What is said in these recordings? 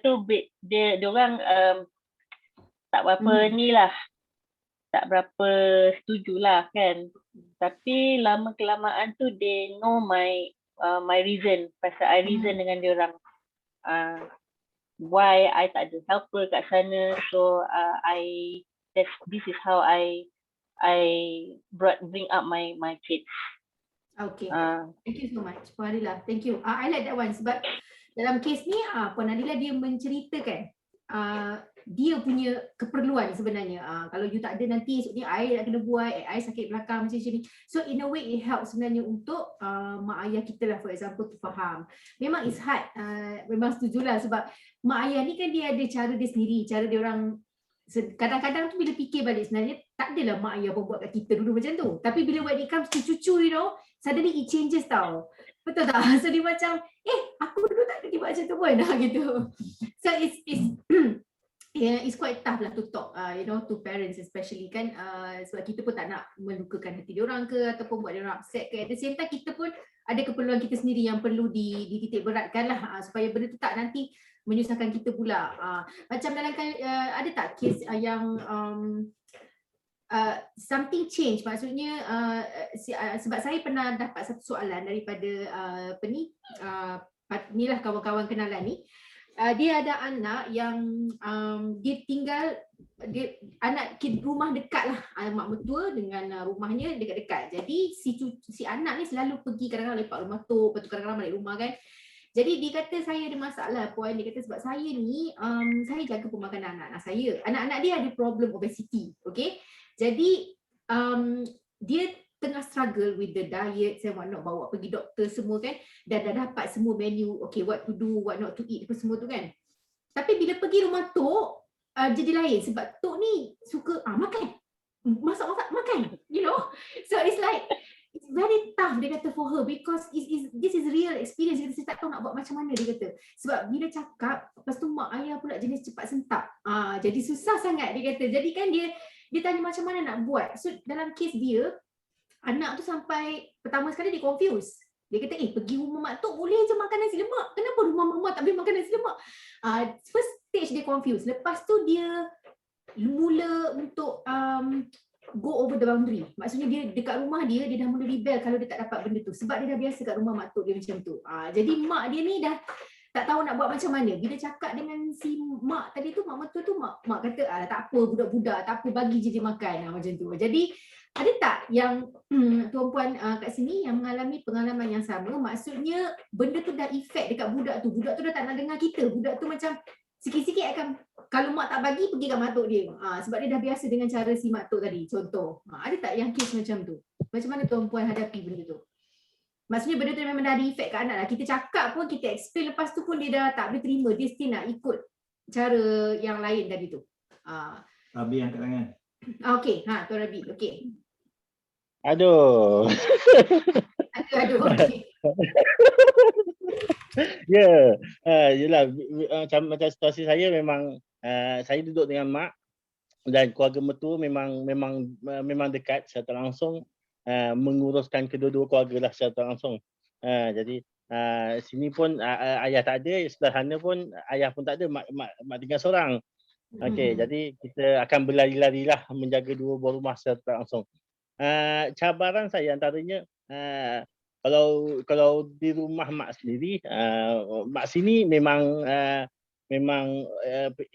tu dia orang tak berapa ni lah, tak berapa setuju lah kan. Tapi lama kelamaan tu they know my reason, pasal I reason dengan dia orang. Why I tak ada helper kat sana. So this is how I bring up my kids. Okay. Thank you so much, Puan Adila. Thank you. I like that one sebab dalam kes ni Puan Adila dia menceritakan dia punya keperluan sebenarnya. Kalau you tak ada nanti esok ni I nak kena buat, I sakit belakang macam ni. So in a way it helps sebenarnya untuk mak ayah kita lah, for example, tu faham. Memang it's hard, memang setujulah sebab mak ayah ni kan dia ada cara dia sendiri, cara dia orang. Kadang-kadang tu bila fikir balik sebenarnya tak adalah mak ayah pun buat kat kita dulu macam tu. Tapi bila when it comes to cucu, you know, suddenly it changes tau. Betul tak? So dia macam, aku dulu tak ada dia buat macam tu pun gitu. So it's yeah, it's quite tough lah to talk, you know, to parents especially kan, sebab kita pun tak nak melukakan hati diorang ke ataupun buat diorang upset ke. At the same time kita pun ada keperluan kita sendiri yang perlu dititik beratkan lah, supaya benda tu tak nanti menyusahkan kita pula. Macam dalam ada tak kes yang something change, maksudnya sebab saya pernah dapat satu soalan daripada ni lah kawan-kawan kenalan ni. Dia ada anak yang dia tinggal, anak rumah dekat lah, mak mertua dengan rumahnya dekat-dekat. Jadi si anak ni selalu pergi, kadang-kadang lepak rumah tu, lepas tu kadang-kadang balik rumah kan. Jadi dia kata saya ada masalah Puan, dia kata sebab saya ni saya jaga pemakanan anak-anak saya. Anak-anak dia ada problem obesity, okay. Jadi dia tengah struggle with the diet and what not, bawa pergi doktor semua kan, dah dapat semua menu, okay, what to do, what not to eat, apa semua tu kan. Tapi bila pergi rumah Tok, jadi lain sebab Tok ni suka makan, masak-masak makan, you know. So it's like it's very tough, dia kata, for her, because this is real experience. Dia kata saya tak tahu nak buat macam mana, dia kata. Sebab bila cakap, lepas tu mak ayah pula jenis cepat sentak. Jadi susah sangat, dia kata. Jadi kan dia tanya macam mana nak buat. So dalam kes dia, anak tu sampai pertama sekali dia confused. Dia kata, pergi rumah mak tok boleh je makan nasi lemak. Kenapa rumah mama tak boleh makan nasi lemak? First stage dia confused. Lepas tu dia mula untuk go over the boundary. Maksudnya dia dekat rumah dia dah mula rebel kalau dia tak dapat benda tu. Sebab dia dah biasa kat rumah mak tok dia macam tu. Jadi mak dia ni dah tak tahu nak buat macam mana. Bila cakap dengan si mak tadi tu, mak mertua tu, mak kata, tak apa budak-budak, tak apa, bagi je dia makan, macam tu. Jadi ada tak yang tuan-puan kat sini yang mengalami pengalaman yang sama? Maksudnya benda tu dah efek dekat budak tu. Budak tu dah tak nak dengar kita. Budak tu macam sikit-sikit akan, kalau mak tak bagi, pergi kat mak tok dia. Sebab dia dah biasa dengan cara si mak tok tadi, contoh. Ada tak yang kes macam tu? Macam mana tuan-puan hadapi benda tu? Maksudnya benda tu memang dah ada efek kat anak lah. Kita cakap pun, kita explain, lepas tu pun dia dah tak boleh terima. Dia still nak ikut cara yang lain tadi tu. Rabi angkat tangan. Okey, Tuan Rabi, okey. Aduh. Aduh, okey. Ya, yelah, macam situasi saya memang saya duduk dengan mak dan keluarga mertua memang dekat secara langsung, menguruskan kedua-dua keluarga lah secara langsung. Jadi sini pun ayah tak ada, sebelah sana pun ayah pun tak ada, mak tinggal seorang. Okey, jadi kita akan berlari-lari lah menjaga dua buah rumah secara langsung. Cabaran saya antaranya, kalau di rumah mak sendiri, mak sini memang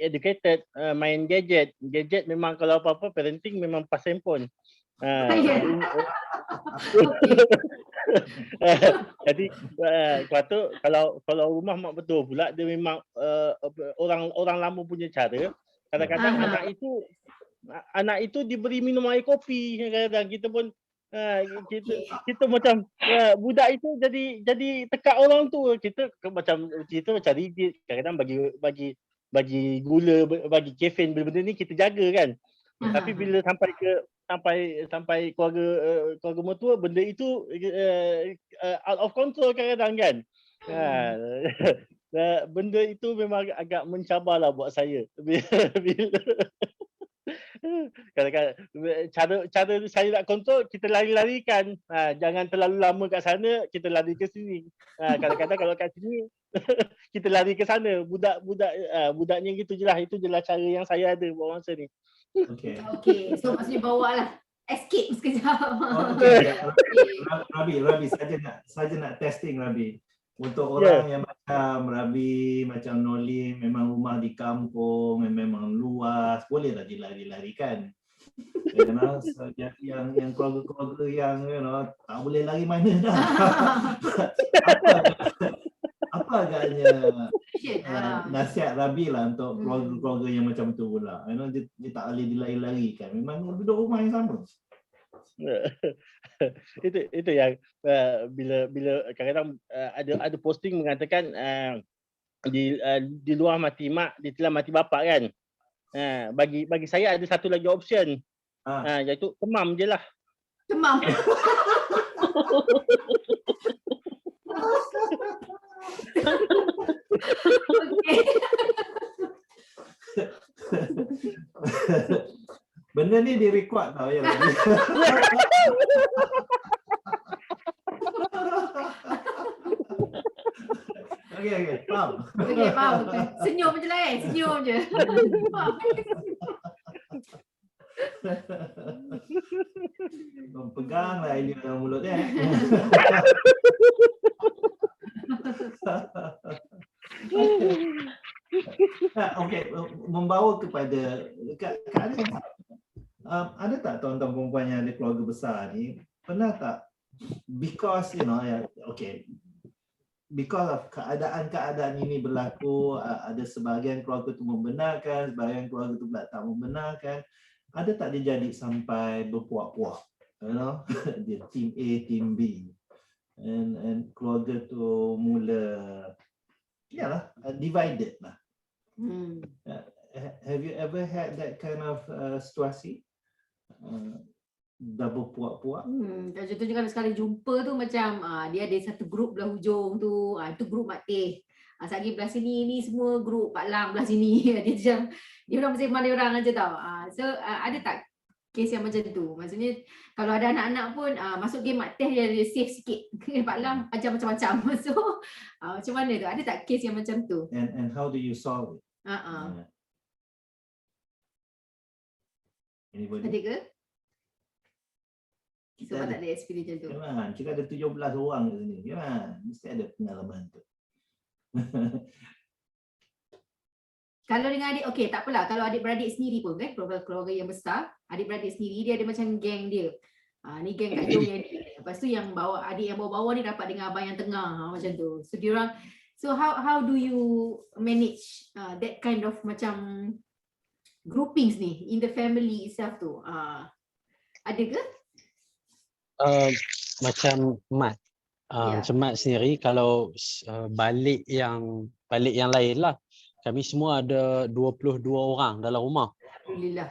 educated, main gadget memang kalau apa-apa parenting memang pas handphone. Jadi kalau rumah mak betul pula, dia memang orang lama punya cara. Kadang-kadang anak itu diberi minum air kopi, kadang-kadang kita pun kita macam budak itu jadi tekak orang tu. Kita macam rigid, kadang-kadang bagi gula, bagi kafein, benda-benda ni kita jaga kan. Tapi bila sampai keluarga mertua, benda itu out of control kadang-kadang kan. Benda itu memang agak mencabarlah buat saya. Kadang-kadang cara saya nak kontrol, kita lari-larikan. Jangan terlalu lama kat sana, kita lari ke sini. Kadang-kadang kalau kat sini kita lari ke sana. Budaknya gitu je lah. Itu je lah cara yang saya ada buat masa ni. Okay. Okey, so maksudnya bawa lah escape sekejap. Oh, okay. Rabi, saja nak testing Rabi. Untuk orang yang macam Rabi, macam Nolim, memang rumah di kampung, memang luas, bolehlah dilari-larikan. Yang keluarga-keluarga yang tak boleh lari mana dah. Apa agaknya nasihat Rabi lah untuk keluarga-keluarga yang macam tu pula. Dia tak boleh dilari-larikan. Memang duduk rumah yang sama. itu yang bila kadang-kadang ada posting mengatakan di luar mati mak, ditelan mati bapak kan. Bagi saya ada satu lagi option. Iaitu temam je lah. Temam. Okey. Benda ni direkod tau ya. Okey, faham. Okey, faham. Senyum je lah senyum je. Peganglah ini dalam mulut dia. Okey, membawa kepada ada tak tuan-tuan perempuan yang ada keluarga besar ni, pernah tak because because of keadaan-keadaan ini berlaku, ada sebahagian keluarga tu membenarkan, sebahagian keluarga tu pula tak membenarkan, ada tak dia jadi sampai berpuak-puak, dia team A, team B, and keluarga tu mula divided lah. Have you ever had that kind of situasi? Dah berpuak-puak? Contohnya kalau sekali jumpa tu macam dia ada satu grup belah hujung tu, itu grup Mak Teh. Sagi belah sini ni semua grup Pak Lang belah sini. Dia orang bersama dia orang aja tau. So ada tak kes yang macam tu? Maksudnya kalau ada anak-anak pun masuk game Mak Teh dia safe sikit. Pak Lang ajar macam-macam. So macam mana tu? Ada tak kes yang macam tu? And how do you solve it? Anybody? Ada ke? Sebab tak ada experience macam tu. Memang, kita ada 17 orang di sini. Memang, mesti ada pengalaman tu. Kalau dengan adik, okey tak apalah. Kalau adik-beradik sendiri pun kan, keluarga yang besar, adik-beradik sendiri dia ada macam geng dia. Ni geng Kak Jong yang ni. Lepas tu yang bawa adik yang bawah-bawah ni dapat dengan abang yang tengah macam tu. So diorang, so how do you manage that kind of macam groupings ni in the family itself tu? Ada ke? Macam Mat. Macam Mat sendiri kalau balik yang lain lah. Kami semua ada 22 orang dalam rumah. Alhamdulillah.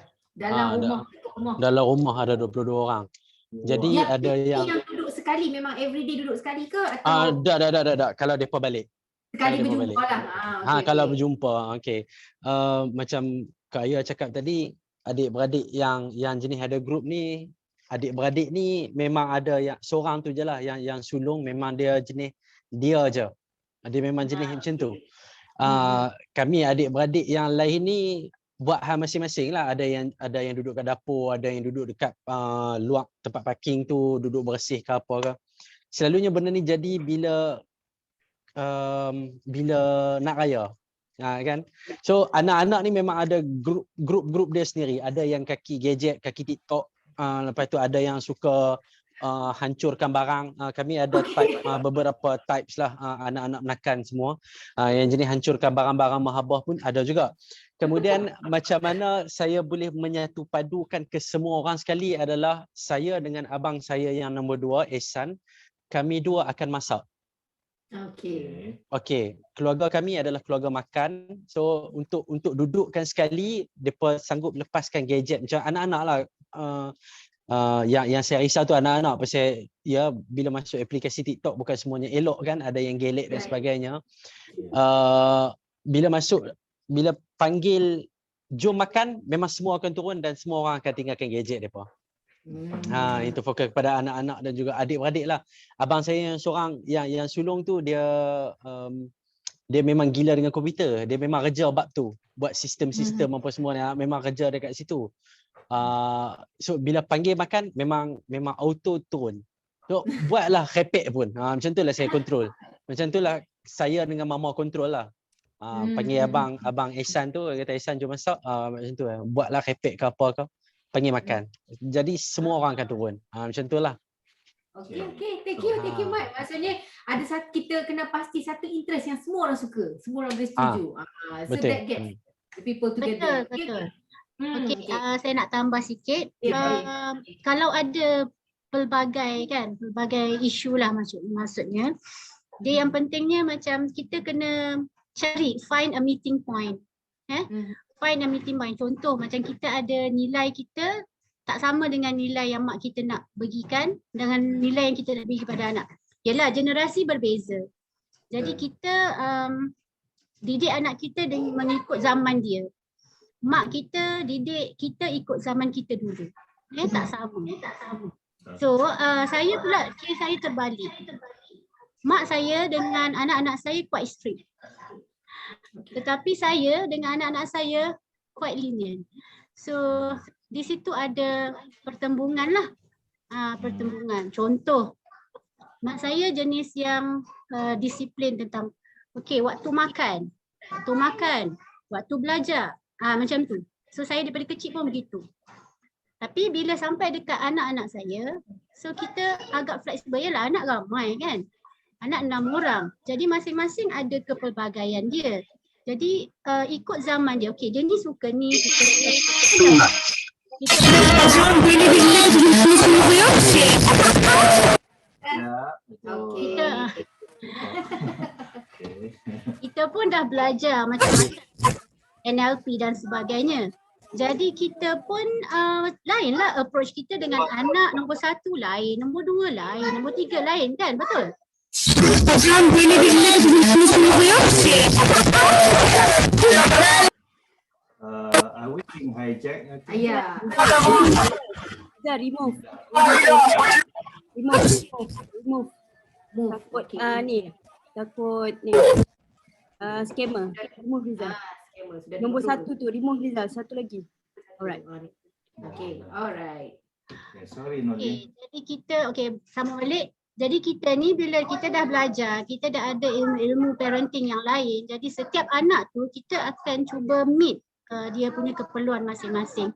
Dalam rumah ada 22 orang. Jadi ada yang duduk sekali, memang everyday duduk sekali ke atau tak. Kalau depa balik. Sekali berjumpa lah. Kalau berjumpa. Okey. Macam Kak Aya cakap tadi, adik-beradik yang jenis ada grup ni, adik-beradik ni memang ada yang seorang tu je lah yang sulung, memang dia jenis dia je. Dia memang jenis macam tu. Kami adik-beradik yang lain ni buat hal masing-masing lah. Ada yang duduk kat dapur, ada yang duduk dekat luar tempat parking tu, duduk bersih ke apa ke. Selalunya benda ni jadi bila nak raya. Kan? So anak-anak ni memang ada grup dia sendiri. Ada yang kaki gadget, kaki TikTok. Lepas tu ada yang suka hancurkan barang. Kami ada type, beberapa types lah, anak-anak menakan semua. Yang jenis hancurkan barang-barang mahabah pun ada juga. Kemudian macam mana saya boleh menyatu padukan ke semua orang sekali adalah saya dengan abang saya yang nombor 2, Ehsan, kami dua akan masak. Okey. Keluarga kami adalah keluarga makan. So untuk dudukkan sekali, depa sanggup lepaskan gadget macam anak-anak lah. Yang saya risau tu anak-anak pasal bila masuk aplikasi TikTok bukan semuanya elok kan, ada yang gelek dan sebagainya. Bila panggil jom makan, memang semua akan turun dan semua orang akan tinggalkan gadget mereka. Itu fokus kepada anak-anak dan juga adik-beradik lah. Abang saya yang seorang yang sulung tu dia dia memang gila dengan komputer. Dia memang kerja bab tu, buat sistem-sistem apa semua memang kerja dekat situ. So bila panggil makan memang auto turun. So buatlah repek pun. Macam tu lah saya kontrol. Macam tu lah saya dengan mama kontrol lah. Panggil abang Ehsan tu, kata Ehsan jom masak, macam tu lah. Buatlah repek ke apa ke, panggil makan. Jadi semua orang akan turun. Macam tu lah. Okey, thank you Mat. Maksudnya kita kena pasti satu interest yang semua orang suka, semua orang boleh setuju. So betul. that gets the people together. Betul. Okey, saya nak tambah sikit. Ya, Kalau ada pelbagai isu lah maksudnya. Dia yang pentingnya macam kita kena find a meeting point. Find a meeting point. Contoh macam kita ada nilai kita tak sama dengan nilai yang mak kita nak bagikan dengan nilai yang kita nak bagi kepada anak. Yalah, generasi berbeza. Jadi kita didik anak kita dengan mengikut zaman dia. Mak kita didik kita ikut zaman kita dulu. Tak sama. So saya pula kes saya terbalik. Mak saya dengan anak-anak saya quite strict. Tetapi saya dengan anak-anak saya quite lenient. So di situ ada pertembungan lah. Pertembungan. Contoh, mak saya jenis yang disiplin tentang waktu makan, waktu belajar. Macam tu. So saya daripada kecil pun begitu. Tapi bila sampai dekat anak-anak saya, so kita agak fleksibel. Yalah, anak ramai kan. Anak 6 orang. Jadi masing-masing ada kepelbagaian dia. Jadi ikut zaman dia. Okey, dia ni suka ni, suka ni. Kita pun dah belajar macam-macam NLP dan sebagainya. Jadi kita pun lainlah approach kita dengan anak nombor 1 lain, nombor 2 lain, nombor 3 lain kan, betul? Are we being hijacked? Ya. Remove. Takut takut ni. Scammer. Remove Rizal. Nombor 1 tu remove Rizal. Satu lagi. Alright. Okay, alright. Sorry Noli. Jadi kita sama balik. Jadi kita ni bila kita dah belajar, kita dah ada ilmu parenting yang lain. Jadi setiap anak tu kita akan cuba meet dia punya keperluan masing-masing.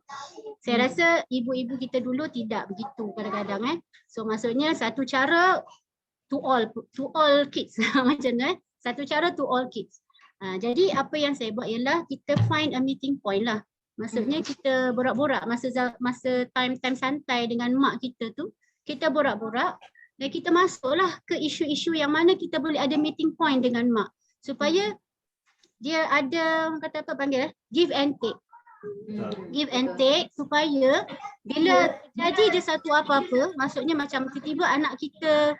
Saya rasa ibu-ibu kita dulu tidak begitu kadang-kadang. So maksudnya satu cara to all kids macam tu Satu cara to all kids. Jadi apa yang saya buat ialah kita find a meeting point lah. Maksudnya kita borak-borak masa time santai dengan mak kita tu, kita borak-borak dan kita masuklah ke isu-isu yang mana kita boleh ada meeting point dengan mak supaya dia ada kata apa panggil give and take. Give and take supaya bila jadi ada satu apa-apa, maksudnya macam tiba-tiba anak kita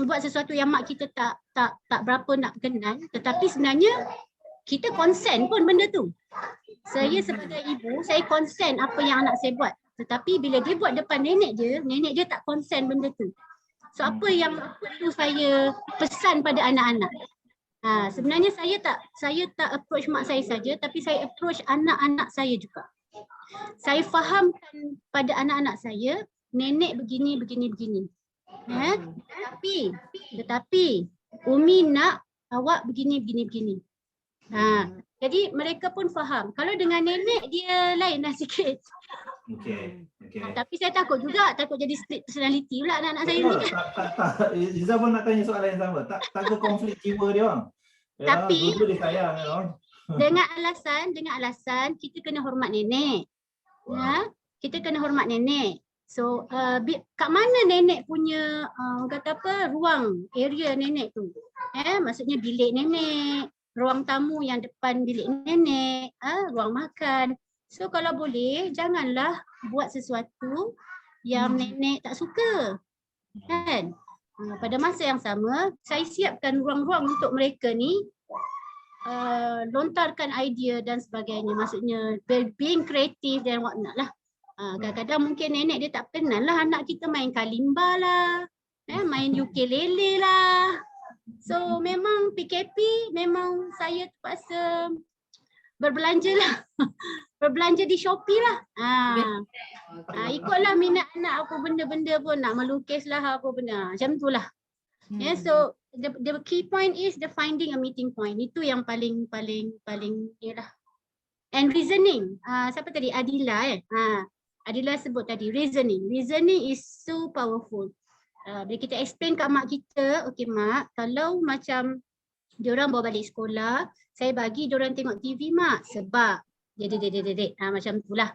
buat sesuatu yang mak kita tak berapa nak kenal, tetapi sebenarnya kita consent pun benda tu. Saya sebagai ibu, saya consent apa yang anak saya buat. Tetapi bila dia buat depan nenek dia tak consent benda tu. So apa yang perlu saya pesan pada anak-anak? Sebenarnya saya tak approach mak saya saja, tapi saya approach anak-anak saya juga. Saya fahamkan pada anak-anak saya, nenek begini. Tetapi Umi nak awak begini. Jadi mereka pun faham. Kalau dengan nenek dia lainlah sikit. Okay. Tapi saya takut jadi split personality pula anak-anak saya ni. Tak. Izzah pun nak tanya soalan yang sama. Tak ke konflik jiwa dia orang? Tapi dulu dia sayang dengan alasan kita kena hormat nenek. Kita kena hormat nenek. So kat mana nenek punya ruang area nenek tu? Maksudnya bilik nenek, ruang tamu yang depan bilik nenek, ruang makan. So kalau boleh janganlah buat sesuatu yang nenek tak suka. Kan? Pada masa yang sama saya siapkan ruang-ruang untuk mereka ni lontarkan idea dan sebagainya. Maksudnya being creative dan whatnot lah. Kadang-kadang mungkin nenek dia tak kenal lah anak kita main kalimba lah, main ukulele lah. So memang PKP memang saya terpaksa berbelanja lah. Berbelanja di Shopee lah. Ikutlah minat anak apa benda-benda pun, nak melukis lah apa benda. Macam tu lah. Yeah, so the key point is the finding a meeting point. Itu yang paling yalah. And reasoning. Siapa tadi? Adila Adila sebut tadi reasoning. Reasoning is so powerful. Bila kita explain kat mak kita, okay mak, kalau macam diorang bawa balik sekolah, saya bagi diorang tengok TV mak sebab macam itulah.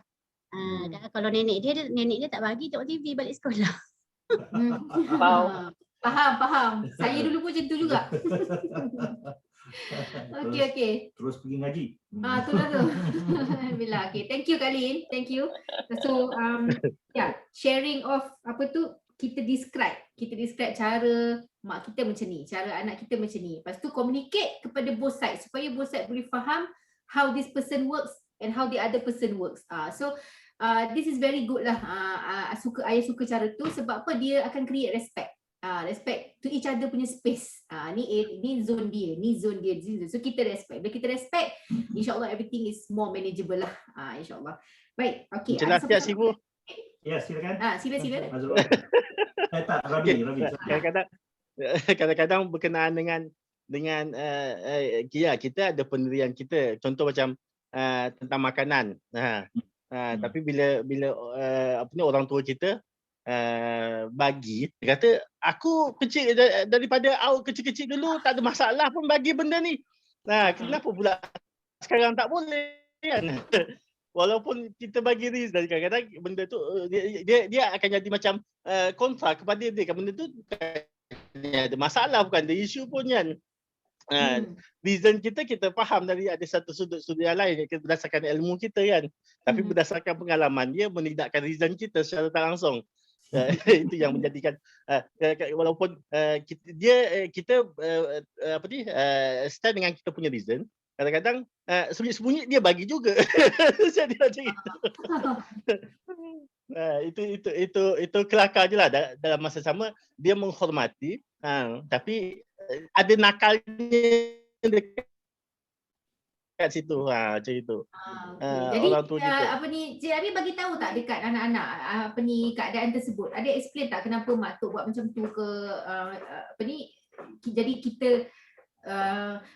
Kalau nenek dia tak bagi tengok TV balik sekolah. Faham. Saya dulu pun macam tu juga. Okey. Terus pergi ngaji. Itulah tu. Alhamdulillah. Okay, thank you Kak Lin. Thank you. So sharing of apa tu, kita describe cara mak kita macam ni, cara anak kita macam ni. Lepas tu communicate kepada both sides supaya both sides boleh faham how this person works and how the other person works. So this is very good lah. Ayah suka cara tu sebab apa, dia akan create respect. Respect to each other punya space. Ni zone dia, ni zone dia. So kita respect. Bila kita respect, insyaAllah everything is more manageable lah. InsyaAllah. Baik, okay. Jelas tak Sifu? Ya, silakan. Silakan. Tak, Rabi. Kadang-kadang berkenaan dengan kita ada pendirian kita. Contoh macam tentang makanan. Tapi bila orang tua kita bagi, dia kata aku kecil daripada awak kecil-kecil dulu tak ada masalah pun bagi benda ni. Kenapa pula sekarang tak boleh kan? Walaupun kita bagi reason, kadang-kadang benda tu dia akan jadi macam kontra kepada dia kan, benda tu ada masalah, bukan ada isu pun kan. Reason kita faham dari ada satu sudut yang lain berdasarkan ilmu kita kan, tapi berdasarkan pengalaman dia menidakkan reason kita secara tak langsung. Itu yang menjadikan walaupun kita stand dengan kita punya reason, kadang-kadang sembunyi-sembunyi dia bagi juga. Jadi macam itu kelakar je lah. Dalam masa sama dia menghormati, tapi ada nakalnya dekat situ, macam itu. Jadi orang tua kita. Cik Abi bagi tahu tak dekat anak-anak keadaan tersebut? Ada explain tak kenapa mak tok buat macam tu ke jadi kita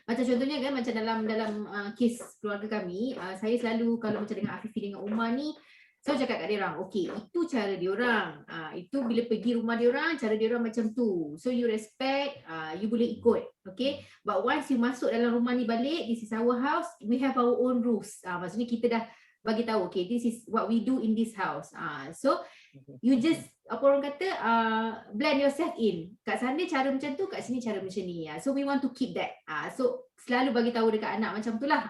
macam contohnya kan, macam dalam kes keluarga kami, saya selalu kalau macam dengan Afifi dengan Umar ni, saya cakap kat dia orang, okey, itu cara dia orang. Itu bila pergi rumah dia orang, cara dia orang macam tu. So you respect, you boleh ikut. Okay? But once you masuk dalam rumah ni balik, this is our house, we have our own rules. Maksudnya kita dah bagi tahu, okay, this is what we do in this house. So you just, apa orang kata, blend yourself in. Kat sana cara macam tu, kat sini cara macam ni. So we want to keep that. So selalu bagi tahu dekat anak macam tu lah.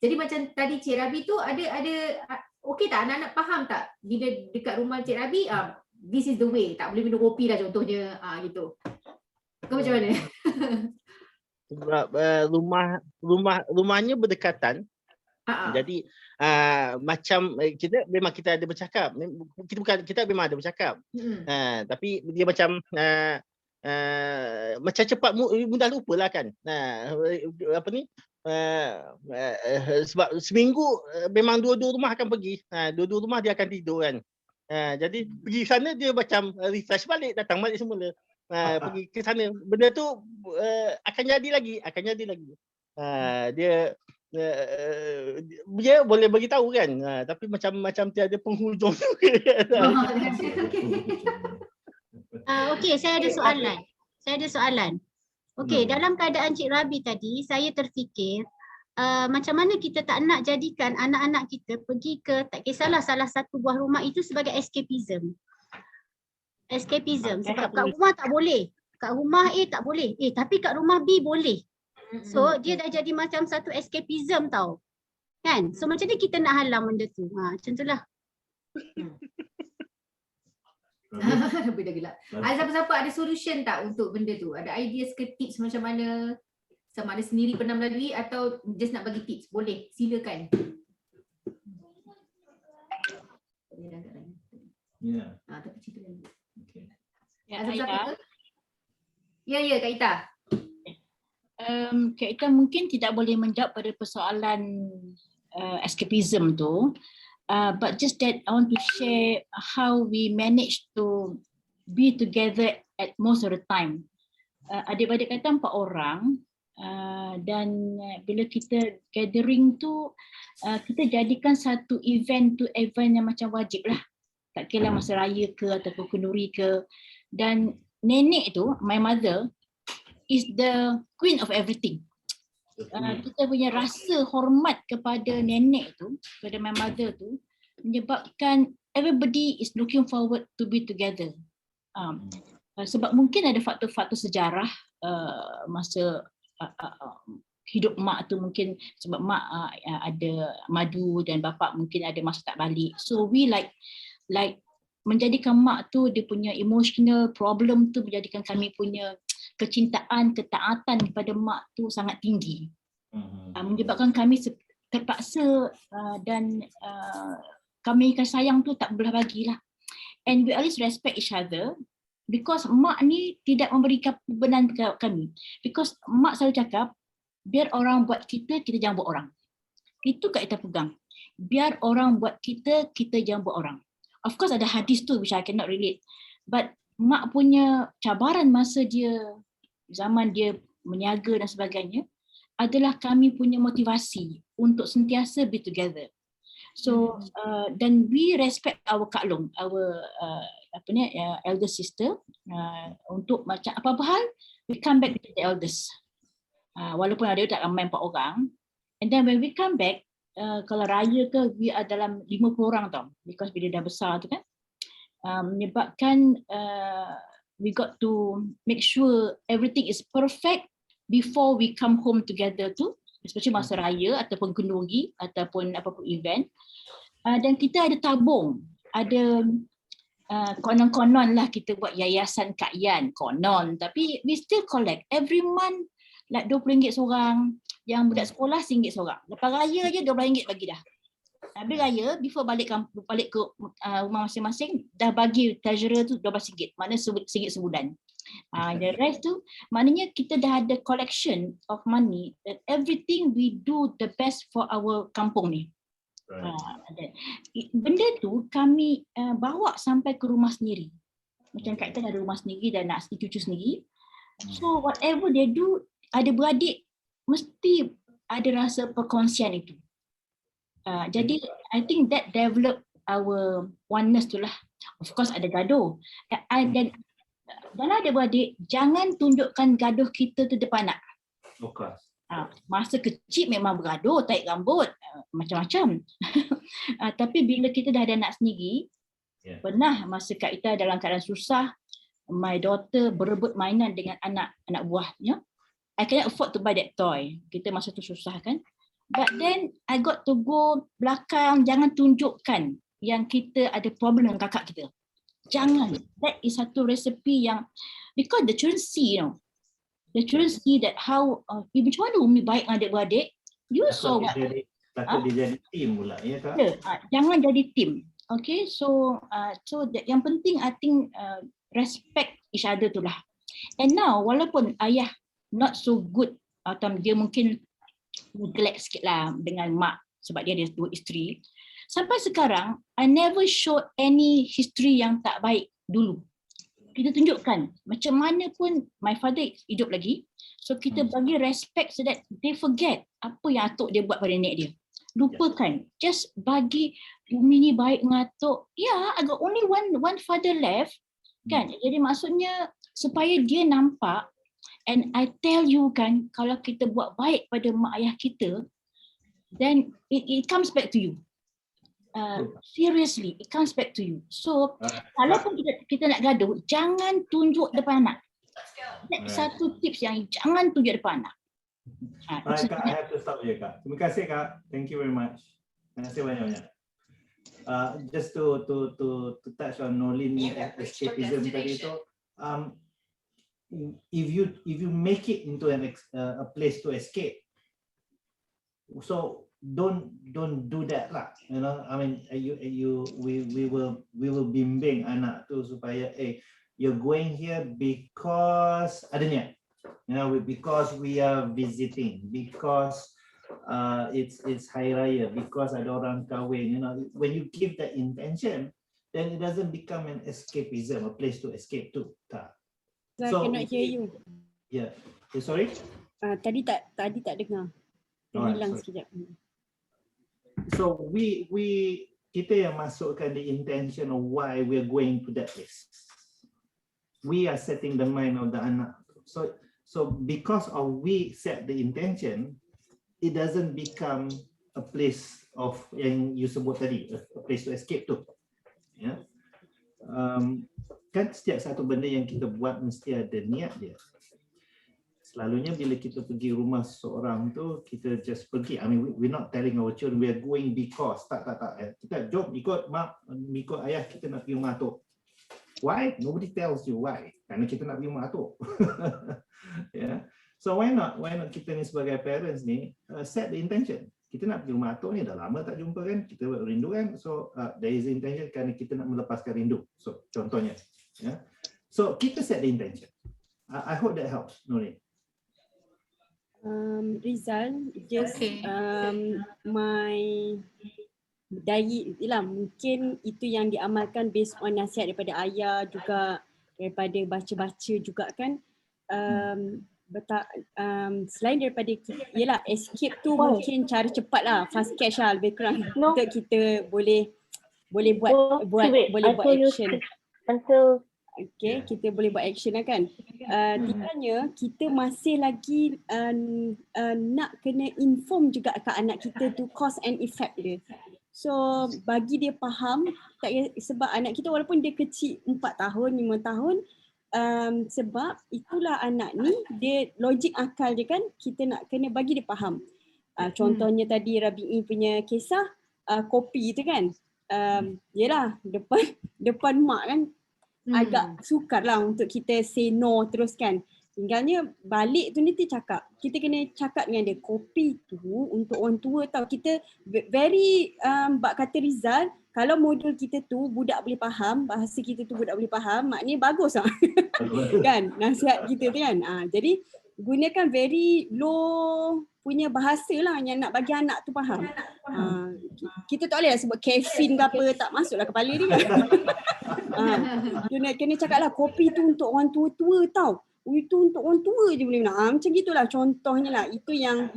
Jadi macam tadi Cik Rabi tu ada okey tak anak-anak faham tak bila dekat rumah Cik Rabi, this is the way, tak boleh minum kopi lah contohnya, gitu. Kau macam mana? Sebab rumahnya berdekatan. Jadi macam kita ada bercakap. Kita memang ada bercakap. Tapi dia macam macam cepat mudah lupalah kan. Sebab seminggu memang dua-dua rumah akan pergi. Dua-dua rumah dia akan tidur kan. Jadi pergi sana dia macam refresh balik, datang balik semula. Pergi ke sana. Benda tu akan jadi lagi. Dia boleh bagi tahu kan. Tapi macam tiada penghujung. Okey, saya ada soalan. Okey, dalam keadaan Cik Rabi tadi, saya terfikir macam mana kita tak nak jadikan anak-anak kita pergi ke, tak kisahlah salah satu buah rumah itu sebagai escapism. Sebab kat rumah tak boleh. Kat rumah A tak boleh. Tapi kat rumah B boleh. So dia dah jadi macam satu escapism tau. Kan? So macam mana kita nak halang benda tu? Macam tu lah. Benda gelap. Siapa-siapa ada solution tak untuk benda tu? Ada idea ke tips macam mana Sama ada sendiri pernah melalui atau just nak bagi tips, boleh, silakan. Ya. Tapi cerita lagi. Okay. Ya, Azam Aida. ke? Ya, Kak Ita. Kak Ita mungkin tidak boleh menjawab pada persoalan escapism tu, but just that I want to share how we manage to be together at most of the time. Adik-adik kata 4 orang, dan bila kita gathering tu kita jadikan satu event tu event yang macam wajib lah, tak kira masa raya ke ataupun kenduri ke. Dan nenek tu, my mother is the queen of everything. Kita punya rasa hormat kepada nenek tu, kepada my mother tu, menyebabkan everybody is looking forward to be together. Sebab mungkin ada faktor-faktor sejarah masa hidup mak tu, mungkin sebab mak ada madu dan bapa mungkin ada masa tak balik. So we like menjadikan mak tu, dia punya emotional problem tu menjadikan kami punya kecintaan, ketaatan kepada mak tu sangat tinggi. Menyebabkan kami terpaksa dan kami kan sayang tu tak belah bagilah. And we always respect each other because mak ni tidak memberikan beban kepada kami. Because mak selalu cakap, biar orang buat kita, kita jangan buat orang. Itu Kak Ita pegang. Biar orang buat kita, kita jangan buat orang. Of course ada hadis tu which I cannot relate. But mak punya cabaran masa dia, zaman dia meniaga dan sebagainya, adalah kami punya motivasi untuk sentiasa be together. So dan we respect our Kak Long, our elder sister, untuk macam apa-apa hal we come back to the eldest. Walaupun ada tak ramai 4 orang, and then when we come back, kalau raya ke we are dalam 50 orang tau, because bila dah besar tu kan, menyebabkan we got to make sure everything is perfect before we come home together tu, especially masa raya ataupun kenduri ataupun apa-apa event. Dan kita ada tabung, ada konon-konon lah kita buat yayasan Kak Yan, konon, tapi we still collect every month like RM20 seorang, yang budak sekolah RM1 seorang. Lepas raya je RM12 bagi dah. Habis raya, before balik ke rumah masing-masing, dah bagi treasurer tu RM12, maknanya RM1 sebulan. The rest tu, maknanya kita dah ada collection of money that everything we do the best for our kampung ni. Benda tu kami bawa sampai ke rumah sendiri. Macam Kak Ita ada rumah sendiri dan nak cucu sendiri. So whatever they do, ada beradik mesti ada rasa perkongsian itu. Jadi I think that develop our oneness tu lah. Of course ada gaduh. Dan dalam ada beradik, jangan tunjukkan gaduh kita tu depan anak. Of course. Masa kecil memang bergaduh, tarik rambut, macam-macam. Tapi bila kita dah ada anak sendiri, pernah masa Kak Ita dalam keadaan susah, my daughter berebut mainan dengan anak buahnya. I cannot afford to buy that toy. Kita masa tu susah kan. But then I got to go belakang, jangan tunjukkan yang kita ada problem dengan kakak kita. Jangan. That is satu resepi yang, because the children see, the children see that how, macam mana Umi baik dengan adik-beradik. You saw what. Takut dia jadi team pula, ya Kak? Jangan jadi team. Okay, so yang penting I think respect each other tu lah. And now, walaupun ayah not so good, atau dia mungkin neglect sikit lah dengan mak sebab dia ada 2 isteri. Sampai sekarang, I never show any history yang tak baik dulu. Kita tunjukkan macam mana pun my father hidup lagi. So kita bagi respect so that they forget apa yang atuk dia buat pada nenek dia. Lupakan. Just bagi Umi ni baik dengan atuk. I got only one father left. Kan? Jadi maksudnya supaya dia nampak. And I tell you kan, kalau kita buat baik pada mak ayah kita, then it comes back to you. Seriously, it comes back to you. So, kalaupun kita nak gaduh, jangan tunjuk depan anak. That's satu tips yang jangan tunjuk depan anak. Alright, Kak, I have to stop here, Kak. Terima kasih, Kak. Thank you very much. Terima kasih banyak-banyak. Just to touch on Nolin escapism tadi itu, if you make it into a place to escape, so don't do that lah. You know, I mean, we will bimbing anak tu supaya you're going here because ada niat. You know, because we are visiting, because it's Hari Raya, because ada orang kahwin. You know, when you give that intention, then it doesn't become an escapism, a place to escape to. I cannot hear you. Yeah. Sorry? Tadi tak dengar. Hilang sekejap. So kita yang masukkan the intention of why we're going to that place. We are setting the mind of the anak. So because of we set the intention, it doesn't become a place of yang you sebut tadi, a place to escape tu. Ya. Kan setiap satu benda yang kita buat mesti ada niat dia. Selalunya bila kita pergi rumah seseorang tu, kita just pergi. I mean, we're not telling our children we are going because. Tak. Kita jom ikut mak, ikut ayah, kita nak pergi rumah tu. Why? Nobody tells you why. Karena kita nak pergi rumah tu. Yeah. So why not kita ni sebagai parents ni set the intention. Kita nak pergi rumah atuk ni, dah lama tak jumpa kan, kita rindu kan, so there is intention kerana kita nak melepaskan rindu. So contohnya, yeah. So kita set the intention. I hope that helps, Nurin. Rizal, just my dari mungkin itu yang diamalkan based on nasihat daripada ayah, juga daripada baca-baca juga kan. Selain daripada escape tu mungkin cara cepat lah, fast cash lah lebih kurang untuk kita boleh buat action. Okay, kita boleh buat action lah kan. Tidaknya kita masih lagi nak kena inform juga kat anak kita tu cause and effect dia. So bagi dia faham, sebab anak kita walaupun dia kecil 4 tahun, 5 tahun, sebab itulah anak ni, dia logik akal dia kan, kita nak kena bagi dia faham. Contohnya tadi Rabi'i punya kisah kopi tu kan, yelah depan mak kan agak sukar lah untuk kita say no terus kan. Tinggalnya balik tu nanti cakap, kita kena cakap dengan dia, kopi tu untuk orang tua tau. Kita very bak kata Rizal, kalau modul kita tu budak boleh faham, bahasa kita tu budak boleh faham, maknanya bagus lah. Kan nasihat kita tu kan. Jadi gunakan very low punya bahasa lah yang nak bagi anak tu faham. Kita tak boleh lah sebut caffeine ke apa, tak masuk lah kepala dia kan. Kena cakap lah, kopi tu untuk orang tua-tua tau. Itu untuk orang tua je boleh nak. Macam gitulah contohnya lah. Itu yang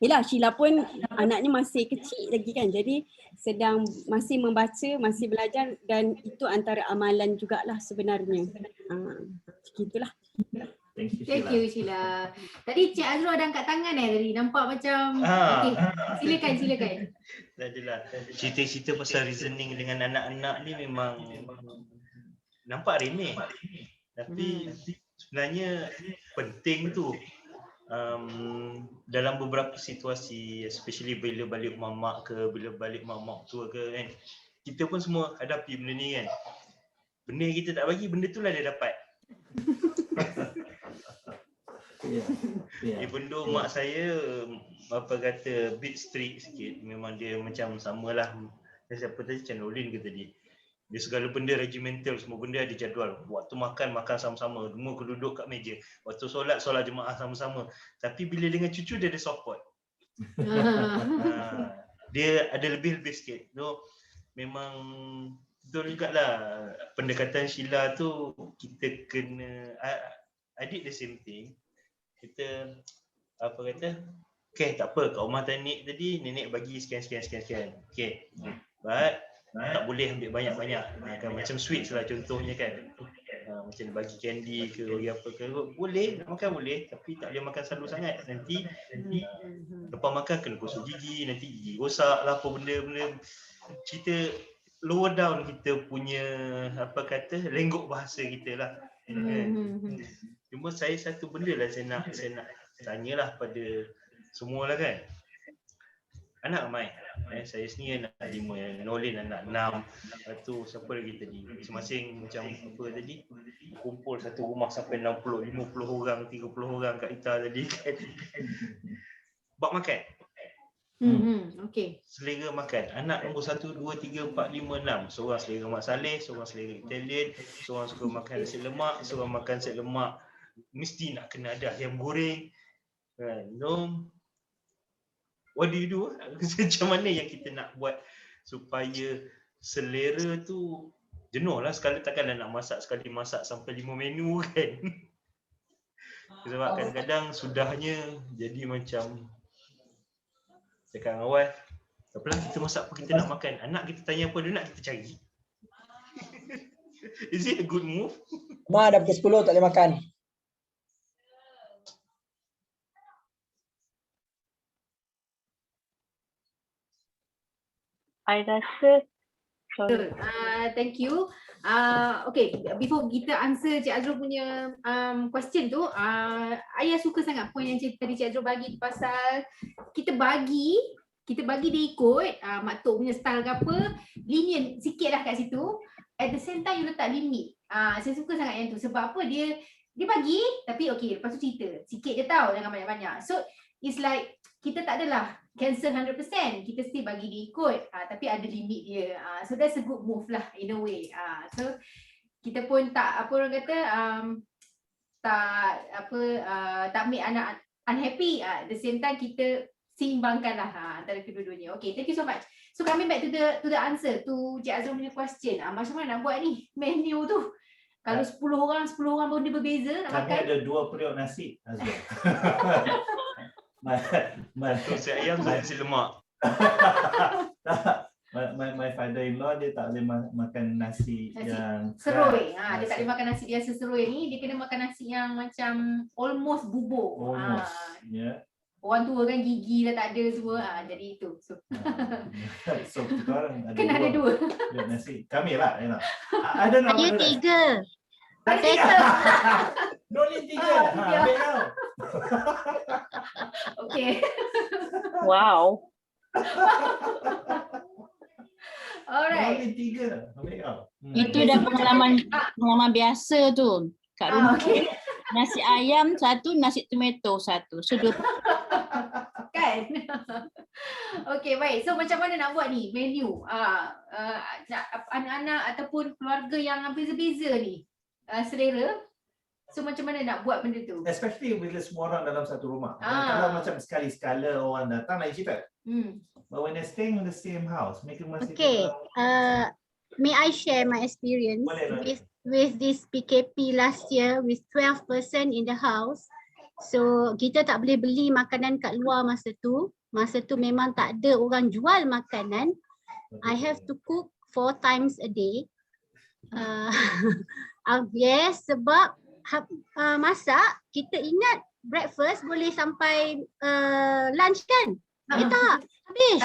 yelah, Sheila pun anaknya masih kecil lagi kan. Jadi sedang masih membaca, masih belajar, dan itu antara amalan jugalah sebenarnya. Gitulah. Thank you Sheila. Tadi Cik Azrul ada angkat tangan tadi. Nampak macam okey. Silakan. Adalah cerita-cerita pasal reasoning dengan anak-anak ni memang nampak remeh. Tapi sebenarnya penting tu. Dalam beberapa situasi, especially bila balik rumah mak ke, bila balik mak tua ke kan, kita pun semua hadapi benda ni kan. Benda yang kita tak bagi, benda tu lah dia dapat. Even though mak saya apa kata bit strict sikit, memang dia macam samalah siapa tadi, Chan Olin ke tadi, dia segala benda regimental, semua benda ada jadual. Waktu makan sama-sama, semua duduk kat meja. Waktu solat jemaah sama-sama. Tapi bila dengan cucu dia ada support. Dia ada lebih-lebih sikit. So memang betul jugalah pendekatan Sheila tu, kita kena I did the same thing. Kita apa kata, okay tak apa, kat rumah nenek tadi nenek bagi sekian. Okay, but tak boleh ambil banyak-banyak kan, macam sweets lah contohnya kan. Macam bagi candy ke bagi apa ke, boleh nak makan boleh, tapi tak boleh makan selalu sangat. Nanti lepas makan kena gosok gigi, nanti gigi rosak lah, apa benda-benda. Cerita lower down kita punya apa kata lenggok bahasa kita lah. Cuma saya satu benda lah saya nak tanyalah pada semua lah kan. Anak ramai. Saya sendiri anak 5, Nolin anak 6. Lepas tu siapa lagi tadi? Masing-masing macam apa tadi? Kumpul satu rumah sampai 60, 50 orang, 30 orang kat kita tadi kan. Bak makan. Okey. Selera makan. Anak nombor 1, 2, 3, 4, 5, 6. Seorang selera Mak Saleh, seorang selera Italian, seorang suka makan nasi lemak, seorang makan nasi lemak. Mesti nak kena ada ayam goreng. No. What do you do? Macam mana yang kita nak buat supaya selera tu jenuh lah sekali, takkanlah nak masak sekali masak sampai 5 menu kan. Sebab kadang-kadang sudahnya jadi macam cakap dengan awal, apalah kita masak apa kita nak makan. Anak kita tanya apa dia nak, kita cari. Is it a good move? Mak dah pukul 10 tak boleh makan. I rasa Thank you. Okay, before kita answer Cik Azrul punya question tu, Ayah suka sangat point yang tadi Cik Azrul bagi pasal kita bagi dia ikut mak tok punya style ke apa, lenient sikit lah kat situ. At the same time you letak limit. Saya suka sangat yang tu. Sebab apa, dia bagi tapi okay, lepas tu cerita sikit je tau, jangan banyak-banyak. So it's like kita tak adalah cancel 100%, kita still bagi dia ikut, tapi ada limit dia. So that's a good move lah in a way. So kita pun tak, apa orang kata, tak make anak unhappy. At the same time kita seimbangkan lah antara kedua-duanya. Okay, thank you so much. So coming back to the answer to Cik Azrul punya question, macam mana nak buat ni menu tu? Kalau 10 orang pun dia berbeza nak Kami makan. ada 2 periuk nasi, Azrul. Nasi ayam dan nasi lemak. My father-in-law dia tak boleh makan nasi yang seroi. Dia tak boleh makan nasi biasa seroi ni, dia kena makan nasi yang macam almost bubur. Yeah. Orang tua kan gigi dah tak ada semua. Jadi itu. So kita orang kena ada 2. Nasi. Kami lah. Ada nama. Saya 3. Ada 3. Nolin 3. Ambil kau. Okay. wow. Alright. Nolin 3. Ambil kau. Itu dah pengalaman biasa tu. Kat rumah nasi ayam 1, nasi tomato 1. So 2. Kan? Okay, baik. So macam mana nak buat ni menu? Anak-anak ataupun keluarga yang beza-beza ni selera. So macam mana nak buat benda tu? Especially bila semua orang dalam satu rumah. Kalau macam sekali-sekala orang datang lain cerita. But when they're staying in the same house, make it masih. Okay. May I share my experience with this PKP last year with 12 person in the house. So kita tak boleh beli makanan kat luar masa tu. Masa tu memang tak ada orang jual makanan. I have to cook 4 times a day. Yes, sebab masak kita ingat breakfast boleh sampai lunch kan? Tak, habis.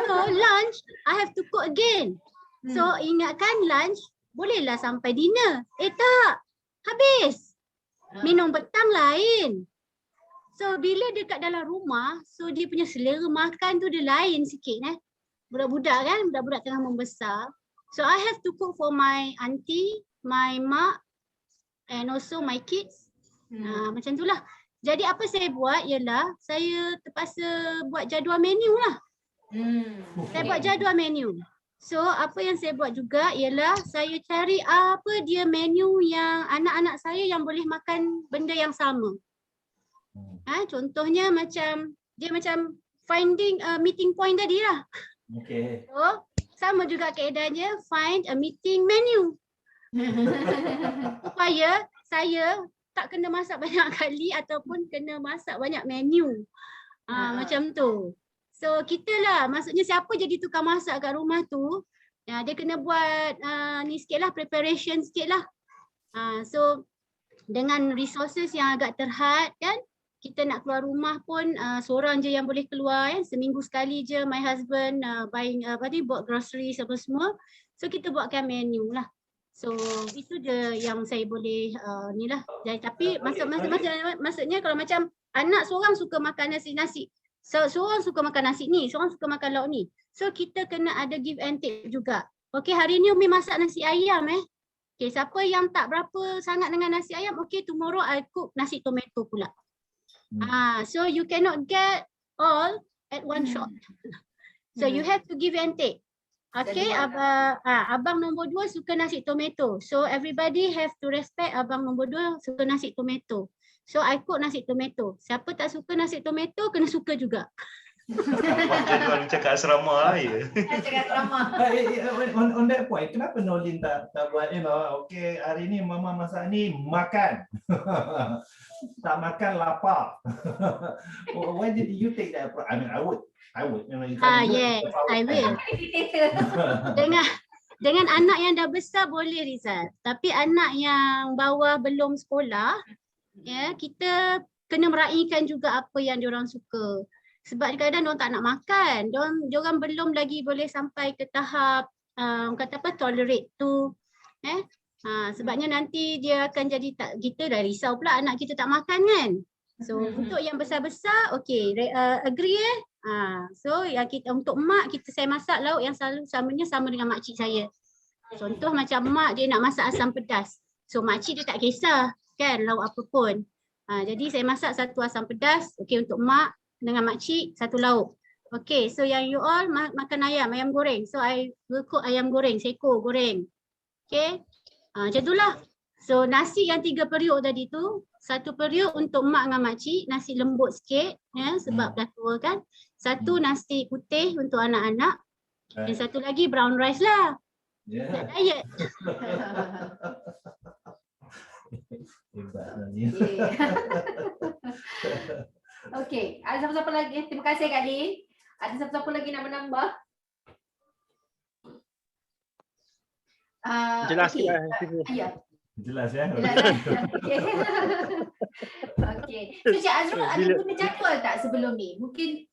So lunch I have to cook again. So ingatkan lunch bolehlah sampai dinner. Tak, habis. Minum petang lain. So bila dekat dalam rumah, so dia punya selera makan tu dia lain sikit Budak-budak kan, budak-budak tengah membesar. So I have to cook for my auntie, my mak and also my kids. Macam itulah. Jadi apa saya buat ialah saya terpaksa buat jadual menu lah. Saya buat jadual menu. So apa yang saya buat juga ialah saya cari apa dia menu yang anak-anak saya yang boleh makan benda yang sama. Contohnya macam dia macam finding a meeting point tadi lah. Okay. So sama juga keadaannya find a meeting menu. Supaya saya tak kena masak banyak kali ataupun kena masak banyak menu. Macam tu. So kita lah, maksudnya siapa jadi tukang masak kat rumah tu, dia kena buat ni sikit lah, preparation sikit lah. So dengan resources yang agak terhad kan, kita nak keluar rumah pun seorang je yang boleh keluar kan, seminggu sekali je my husband buying bought groceries apa semua. So kita buatkan menu lah. So itu je yang saya boleh ni lah. Jadi, tapi maksudnya kalau macam anak seorang suka makan nasi, So seorang suka makan nasi ni, seorang suka makan lauk ni. So kita kena ada give and take juga. Okay, hari ni Umi masak nasi ayam Okay, siapa yang tak berapa sangat dengan nasi ayam, okay, tomorrow I cook nasi tomato pula. So you cannot get all at one shot. So you have to give and take. Okay, abang nombor 2 suka nasi tomato. So everybody have to respect abang nombor 2 suka nasi tomato. So I cook nasi tomato. Siapa tak suka nasi tomato kena suka juga. Jadual cakap asrama ya. Cakap asrama. On that point, kenapa Nolin tak buat, okay, hari ni mama masak ni makan. Tak makan lapar. Why did you take that approach? I mean, I would. Yes, I will. Dengan anak yang dah besar boleh, Rizal. Tapi anak yang bawah belum sekolah, kita kena meraihkan juga apa yang diorang suka. Sebab kadang-kadang diorang tak nak makan. Diorang belum lagi boleh sampai ke tahap tolerate tu. Sebabnya nanti dia akan jadi kita dah risau pula anak kita tak makan kan. So untuk yang besar-besar, okay, agree so yang untuk mak saya masak lauk yang selalu sama dengan makcik saya. Contoh macam mak dia nak masak asam pedas. So makcik dia tak kisah kan lauk apa pun. Jadi saya masak satu asam pedas, okay, untuk mak dengan makcik satu lauk. Okay, so yang you all makan ayam goreng. So I will cook ayam goreng, seko goreng. Okay, macam itulah. So nasi yang 3 periuk tadi tu, 1 periuk untuk mak dengan makcik, nasi lembut sikit sebab dah tua kan. 1 nasi putih untuk anak-anak. Dan 1 lagi brown rice lah. Nak diet. Okey, ada siapa-siapa lagi? Terima kasih Kak Lin. Ada siapa-siapa lagi nak menambah? Jelas okay. ya. Jelas ya. Okey. So Cik Azrul ada guna jadual tak sebelum ni? Mungkin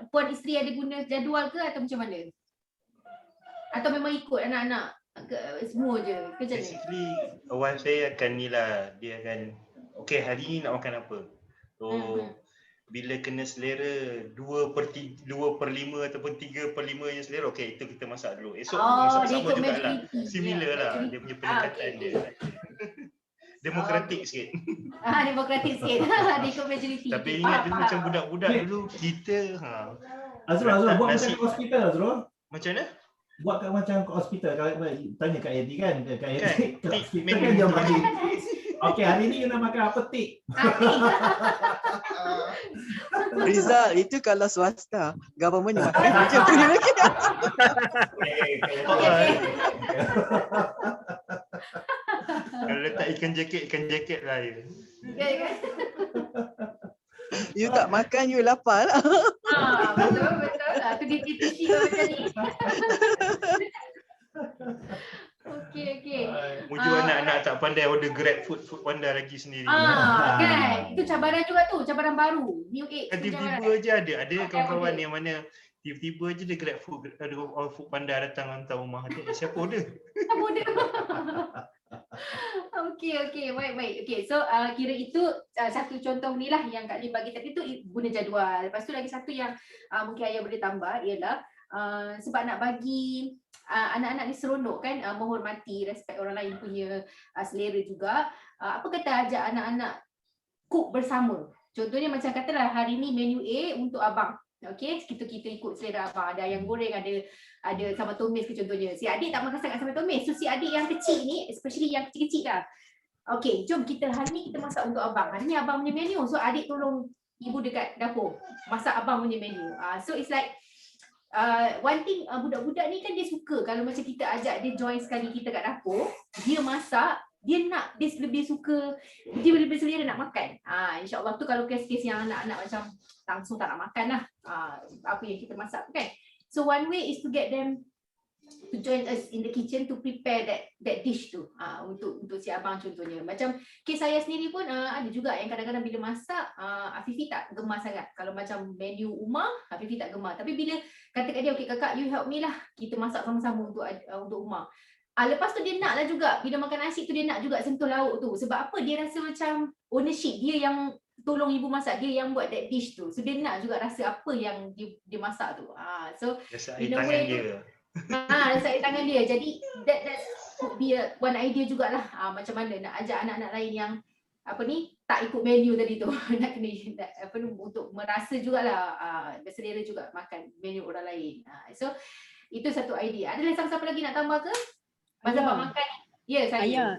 puan isteri ada guna jadual ke atau macam mana? Atau memang ikut anak-anak semua je ke macam ni? Basically wife saya akan ni lah, dia akan okay hari ni nak makan apa. So bila kena selera 2/5 ataupun 3/5 yang selera, okay itu kita masak dulu. Esok masak sama jugalah. Similar lah dia punya pendekatan dia. Demokratik sikit. Demokratik sikit. Dia ikut majoriti. Tapi ingat dulu macam budak-budak dulu kita Azrul buat macam kat hospital Azrul. Macam mana? Buat kat macam kat hospital. Kalau tanya Kak Yati kan, Kak Yati kat hospital menu kan dia bagi. Okey, hari ni you nak makan apa tik? Rizal, itu kalau swasta. Government yang makan macam tu dia lagi. Kalau letak ikan jaket lah ya. You tak makan, you lapar lah. Betul. Tu dia TTC macam ni. Okey. Muju anak-anak tak pandai order Grab food Panda lagi sendiri. Kan. Itu cabaran juga tu, cabaran baru. New age. Tiba-tiba je ada kawan-kawan yang mana tiba-tiba je dia Grab food, ada food Panda datang hantar rumah. Siapa order? Okey, baik. Okey, so kira itu satu contoh ni lah yang Kak Lin bagi tadi tu guna jadual. Lepas tu lagi satu yang mungkin ayah boleh tambah ialah sebab nak bagi anak-anak ni seronok kan, menghormati, respect orang lain punya selera juga. Apa kata ajak anak-anak cook bersama? Contohnya macam katalah hari ni menu A untuk abang. Okey, kita ikut selera abang. Ada ayam goreng, ada sambal tumis ke contohnya. Si adik tak makan sangat sambal tumis. So si adik yang kecil ni, especially yang kecil-kecil dah. Okey, jom hari ni kita masak untuk abang. Hari ni abang punya menu. So adik tolong ibu dekat dapur masak abang punya menu. So it's like one thing, budak-budak ni kan dia suka kalau macam kita ajak dia join sekali kita kat dapur, dia masak, dia lebih suka, dia lebih selera nak makan. InsyaAllah tu kalau kes-kes yang anak-anak macam langsung tak nak makan lah apa yang kita masak kan. So one way is to get them to join us in the kitchen to prepare that dish tu untuk si abang contohnya. Macam kes saya sendiri pun ada juga yang kadang-kadang bila masak Afifi tak gemar sangat. Kalau macam menu Umar, Afifi tak gemar. Tapi bila kata kat dia, okay kakak you help me lah, kita masak sama-sama untuk Umar. Lepas tu dia nak lah juga, bila makan nasi tu dia nak juga sentuh lauk tu. Sebab apa? Dia rasa macam ownership dia yang tolong ibu masak, dia yang buat that dish tu. So dia nak juga rasa apa yang dia masak tu. So Rasa in air a tangan way dia. rasa air tangan dia. Jadi that could be one idea jugalah, macam mana nak ajak anak-anak lain yang tak ikut menu tadi tu. Nak kena untuk merasa jugalah berselera juga makan menu orang lain. So itu satu idea. Ada siapa lagi nak tambah ke? Pasal bab makan. Ya, saya. Ayah,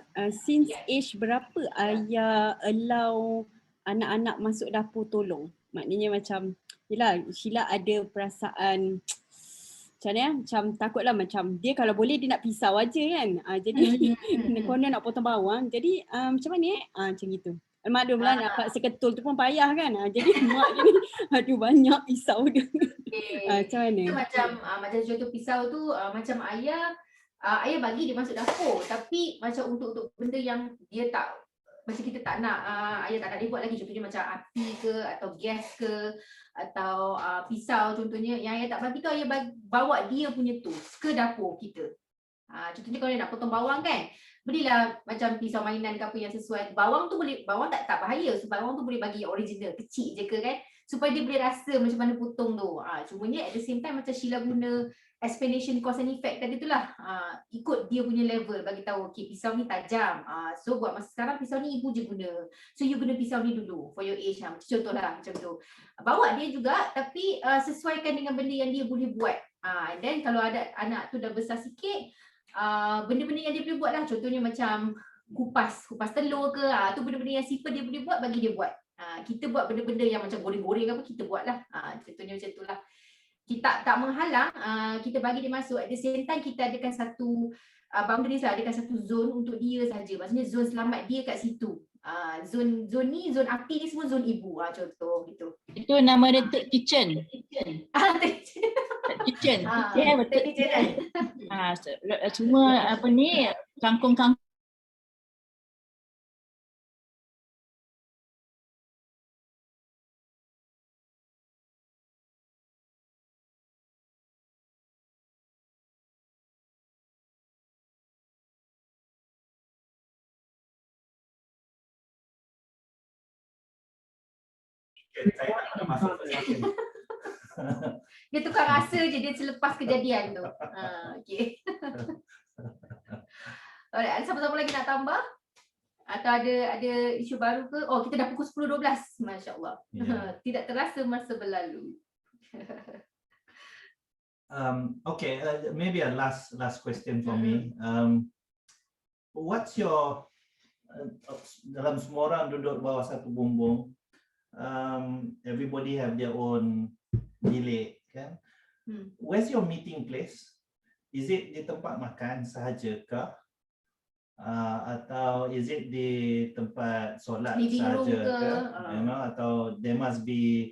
since age berapa ayah allow anak-anak masuk dapur tolong? Maknanya macam, yelah Sheila ada perasaan macam mana, macam takutlah macam dia kalau boleh dia nak pisau aja kan. Jadi corner nak potong bawang. Jadi macam mana macam gitu. Maklum lah nak paksa ketul tu pun payah kan. Jadi mak dia ni aduh banyak pisau dia. Macam mana? Itu macam contoh pisau tu macam ayah bagi dia masuk dapur, tapi macam untuk benda yang dia tak, macam kita tak nak, ayah tak nak dia buat lagi, contohnya macam api ke atau gas ke atau pisau contohnya, yang ayah tak bagi tu ayah bawa dia punya tu ke dapur kita. Contohnya kalau dia nak potong bawang kan, belilah macam pisau mainan ke apa yang sesuai. Bawang tu boleh, bawang tak bahaya, so bawang tu boleh bagi yang original, kecil je ke kan, supaya dia boleh rasa macam mana potong tu. Cumanya at the same time macam Sheila guna explanation cause and effect tadi tu lah, ikut dia punya level, bagi tahu okey pisau ni tajam, so buat masa sekarang pisau ni ibu je guna, so you guna pisau ni dulu for your age, contohlah macam tu. Bawa dia juga tapi sesuaikan dengan benda yang dia boleh buat. And then kalau ada anak tu dah besar sikit, benda-benda yang dia boleh buat lah, contohnya macam kupas telur ke, tu benda-benda yang simple dia boleh buat, bagi dia buat. Kita buat benda-benda yang macam goreng-goreng apa, kita buat lah, contohnya macam tu lah. Kita tak menghalang, kita bagi dia masuk. At the same time kita adakan satu boundaries lah, adakan satu zone untuk dia saja. Maksudnya zone selamat dia kat situ. Zone ni, zone api ni semua zone ibu, contoh gitu. Itu nama dia third kitchen. Third kitchen. Ya, betul. Semua kangkung-kangkung dia tukar rasa je dia selepas kejadian tu. Okay. Alright, ada siapa-siapa lagi nak tambah? Atau ada isu baru ke? Oh, kita dah pukul 10.12. Masya-Allah. Tidak terasa masa berlalu. Okay, maybe a last question for me. What's your dalam semua orang duduk bawah satu bumbung, everybody have their own bilik kan? Where's your meeting place? Is it di tempat makan sahajakah? Atau is it di tempat solat sahaja ke? Atau there must be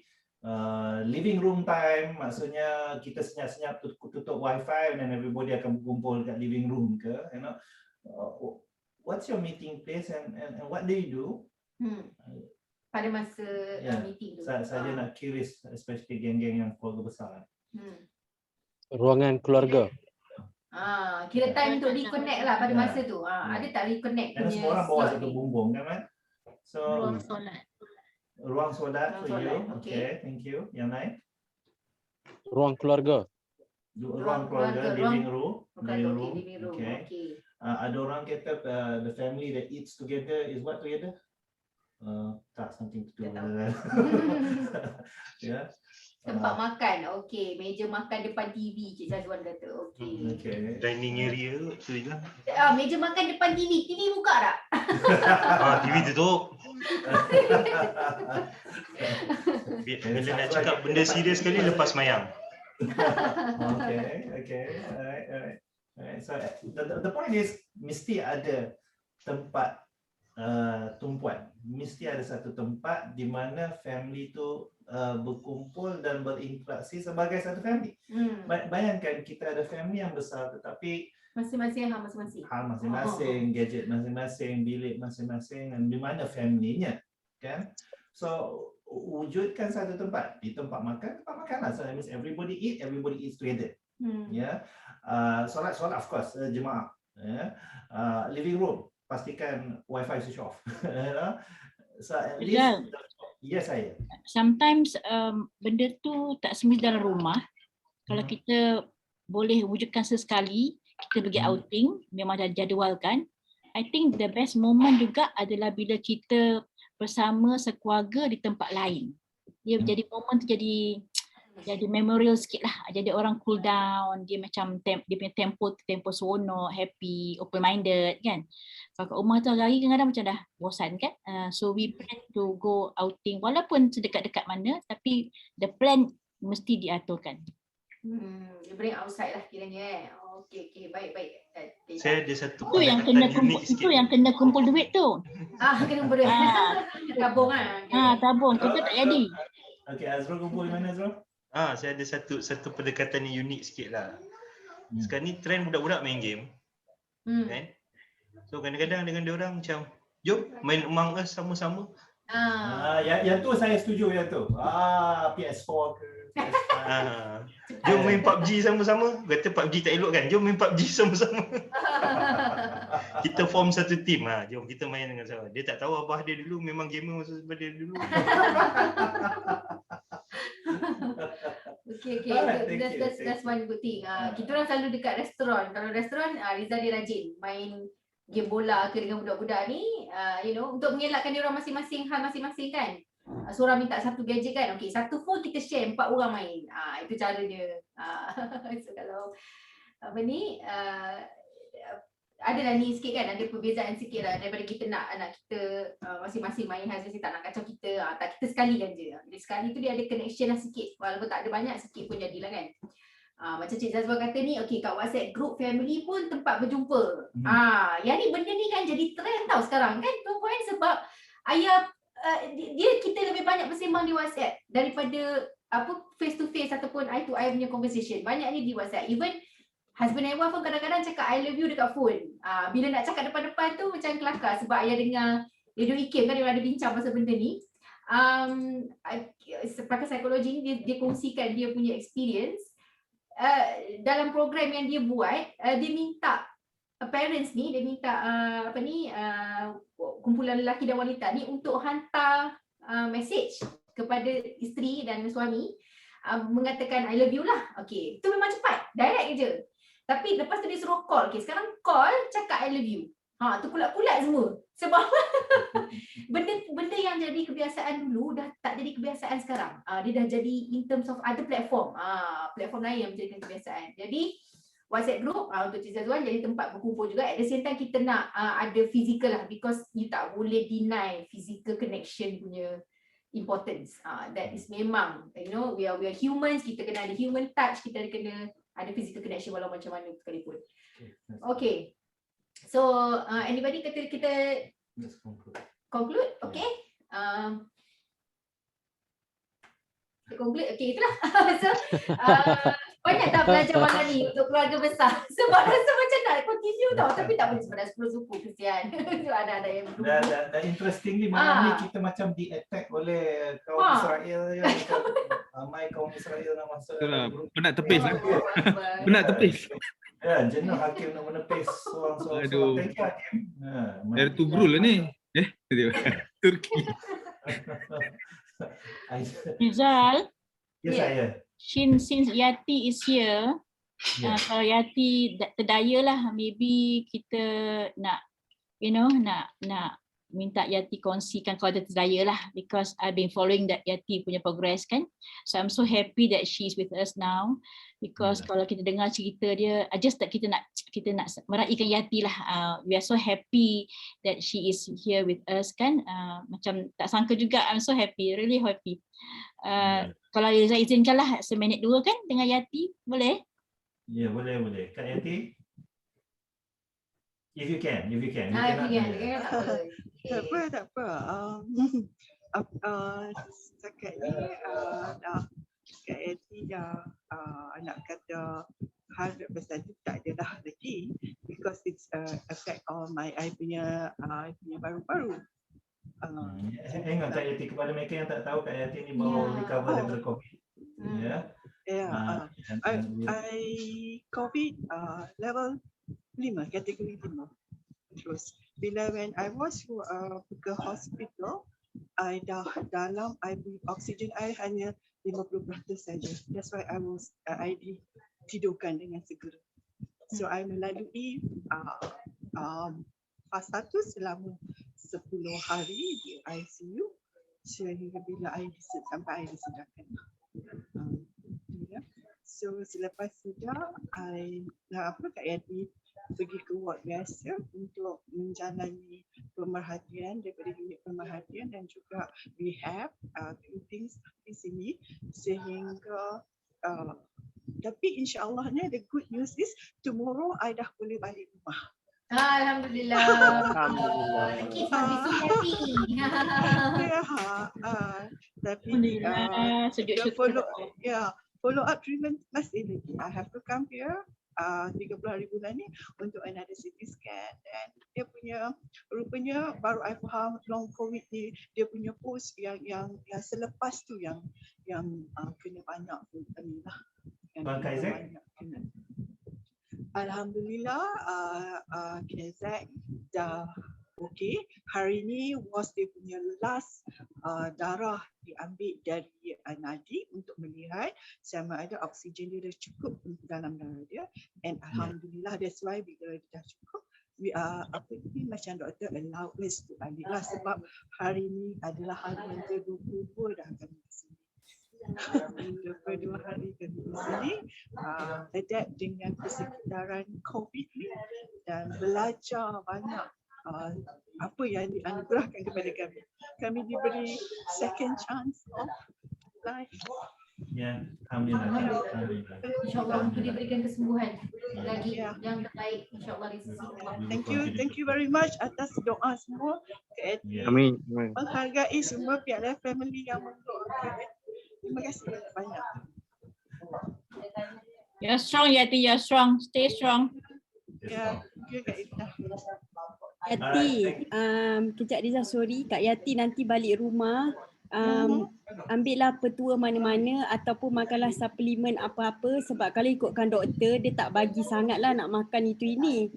living room time, maksudnya kita senyap-senyap tutup wifi dan everybody akan berkumpul kat living room ke? What's your meeting place and what do you do? Pada masa meeting tu. Saya nak curious, especially geng-geng yang keluarga besar. Ruangan keluarga. Kira time untuk reconnect lah pada masa tu. Ada tak reconnect punya? Karena semua orang bawa satu bumbung kan? So ruang solat. Ruang solat for you. Okay, thank you. Yang lain? Ruang keluarga. Ruang keluarga, living room. Okay. Ada orang kata the family that eats together is what together? Tak, something to do. Yeah. Tempat makan, okey. Meja makan depan TV, Cik Syazwan kata. Okey. Dining area tu je. Meja makan depan TV. TV buka tak? TV tutup. Bila nak cakap benda serius sekali lepas mayang. Okay. Alright. So the point is mesti ada tempat tumpuan. Mesti ada satu tempat di mana family tu berkumpul dan berinteraksi sebagai satu family. Bayangkan kita ada family yang besar tetapi masing-masing, gadget masing-masing, bilik masing-masing, dan di mana family-nya kan? So wujudkan satu tempat, di tempat makan lah. So that means everybody eats together. Solat of course, jemaah. Living room, pastikan wifi switch off. So at Rizal. least, yes saya. Sometimes benda tu tak semestinya dalam rumah. Kalau kita boleh wujudkan sesekali, kita pergi outing, memang dah jadualkan. I think the best moment juga adalah bila kita bersama sekeluarga di tempat lain. Dia jadi moment tu jadi memorial sikit lah. Jadi orang cool down, dia macam dia punya tempo seronok, happy, open minded kan. Kalau kat rumah tu hari kadang-kadang macam dah bosan kan. So we plan to go outing walaupun sedekat-dekat mana, tapi the plan mesti diaturkan. Dia bring outside lah kiranya. Okey, baik. Saya ada satu Itu yang kena kumpul, itu yang kena kumpul duit tu. Kena kumpul duit. Tabung lah. Tabung, kita tak jadi. Okey, Azrul kumpul di mana Azrul? Saya ada satu pendekatan yang unik sikit lah. Sekarang ni trend budak-budak main game. Kan? So kadang-kadang dengan dia orang macam, jom main Among Us sama-sama. Yang tu saya setuju yang tu. PS4 ke. Jom main PUBG sama-sama. Kata PUBG tak elok kan? Jom main PUBG sama-sama. Kita form satu team. Jom kita main dengan sama. Dia tak tahu abah dia dulu memang gamer masa dia dulu. Okay. That's one good thing. Kita orang selalu dekat restoran. Kalau restoran, Rizal dia rajin main game bola ke dengan budak-budak ni, untuk mengelakkan dia orang masing-masing hal masing-masing kan. Seorang minta satu gadget kan, okey, satu phone kita share 4 orang main. Itu cara dia. So kalau apa ni, adalah ni sikit kan, ada perbezaan sikit lah daripada kita nak anak kita masing-masing main hasil tak nak kacau kita. Tak, kita sekali kan je. Jadi sekali tu dia ada connection lah sikit. Walaupun tak ada banyak, sikit pun jadilah kan. Macam Cik Zazwa kata ni, okey, kat WhatsApp group family pun tempat berjumpa. Yang ni benda ni kan jadi trend tau sekarang kan. Perempuan sebab ayah kita lebih banyak bersembang di WhatsApp daripada face to face ataupun eye to eye punya conversation. Banyak ni di WhatsApp. Even husband and wife pun kadang-kadang cakap I love you dekat phone. Bila nak cakap depan-depan tu macam kelakar sebab ayah dengar Radio IKIM kan, dia ada bincang pasal benda ni. Pakar psikologi ni dia kongsikan dia punya experience. Dalam program yang dia buat, dia minta parents ni, dia minta kumpulan lelaki dan wanita ni untuk hantar message kepada isteri dan suami, mengatakan I love you lah. Okey, itu memang cepat, direct je. Tapi lepas tu dia suruh call. Okey, sekarang call cakap I love you. Tu kulat-kulat semua. Sebab benda yang jadi kebiasaan dulu dah tak jadi kebiasaan sekarang. Dia dah jadi in terms of other platform. Platform lain yang menjadikan kebiasaan. Jadi WhatsApp group untuk Cik Zazwan jadi tempat berkumpul juga. At the same time kita nak ada physical lah, because you tak boleh deny physical connection punya importance. That is memang, we are humans, kita kena ada human touch, kita kena ada physical connection walau macam mana sekalipun. Okay. So anybody kata kita conclude? Okay. Conclude. Okay, itulah. So banyak tak belajar malam ni untuk keluarga besar. Sebab rasa macam nak continue tau, tapi tak boleh sebab dah 10 suku, kesian. Ada yang berduka. Dan interestingly malam ni kita macam di-attack oleh kaum Israel ya. Ramai kaum Israel nak masuk. Penat tepis lah. Penat tepis. Ya, jenuh Hakim nak menepis seorang-seorang. Thank you Hakim. Dari Tugrul lah ni. Turki. Rizal. Ya saya. Since Yati is here, kalau Yati terdaya lah, maybe kita nak, nak minta Yati kongsikan kalau dia terdaya lah, because I've been following that Yati punya progress kan. So I'm so happy that she's with us now, because kalau kita dengar cerita dia, kita nak meraihkan Yati lah. We are so happy that she is here with us kan. Macam tak sangka juga, I'm so happy, really happy. Kalau saya izinkanlah seminit 2 kan dengan Yati, boleh? Ya, boleh. Kak Yati? If you can. Tak apa. Setakat ni Kak Yati dah nak kata 100% tak ada dah lagi, because it's affect all I punya paru-paru. Hang on Kak Yati, kepada mereka yang tak tahu Kak Yati ni baru recover daripada COVID. I COVID level 5, kategori 5. Terus bila when I was ke hospital, I dah dalam oksigen I hanya 50% saja. That's why I ditidurkan dengan segera. So I melalui fasa tu selama 10 hari di ICU sehingga bila sampai I disedarkan. So selepas sedar, Kak Yati pergi ke ward biasa untuk menjalani pemerhatian daripada unit pemerhatian dan juga rehab things di sini sehingga tapi insyaAllahnya the good news is tomorrow I dah boleh balik rumah. Alhamdulillah. Alhamdulillah. Kids must be so happy. Tapi sujud follow up treatment masih lagi. I have to come here 30 hari bulan ni untuk another CT scan dan dia punya rupanya baru I faham long covid ni dia punya post yang selepas tu yang kena banyak ni lah. Kak Isaac? Alhamdulillah Kak dah okey. Hari ni was dia punya last darah diambil dari nadi untuk melihat sama ada oksigen dia dah cukup dalam darah dia and alhamdulillah that's why bila dia dah cukup macam doktor allow us to balik lah sebab hari ni adalah hari yang ke-22 dah kami di sini. 22 hari kami di sini adapt dengan persekitaran COVID ni dan belajar banyak apa yang dianugerahkan kepada kami. Kami diberi second chance of life. Ya, alhamdulillah. InsyaAllah untuk diberikan kesembuhan lagi yang terbaik insyaAllah di sisi Allah. Thank you very much atas doa semua. Amin. Menghargai semua pihak dan family yang mendoakan. Terima kasih banyak. You're strong, Yati. You're strong. Stay strong. Ya, Kak Ita. Yati, kejap Riza, sorry. Kak Yati nanti balik rumah, ambillah petua mana-mana ataupun makanlah suplemen apa-apa sebab kalau ikutkan doktor, dia tak bagi sangatlah nak makan itu ini.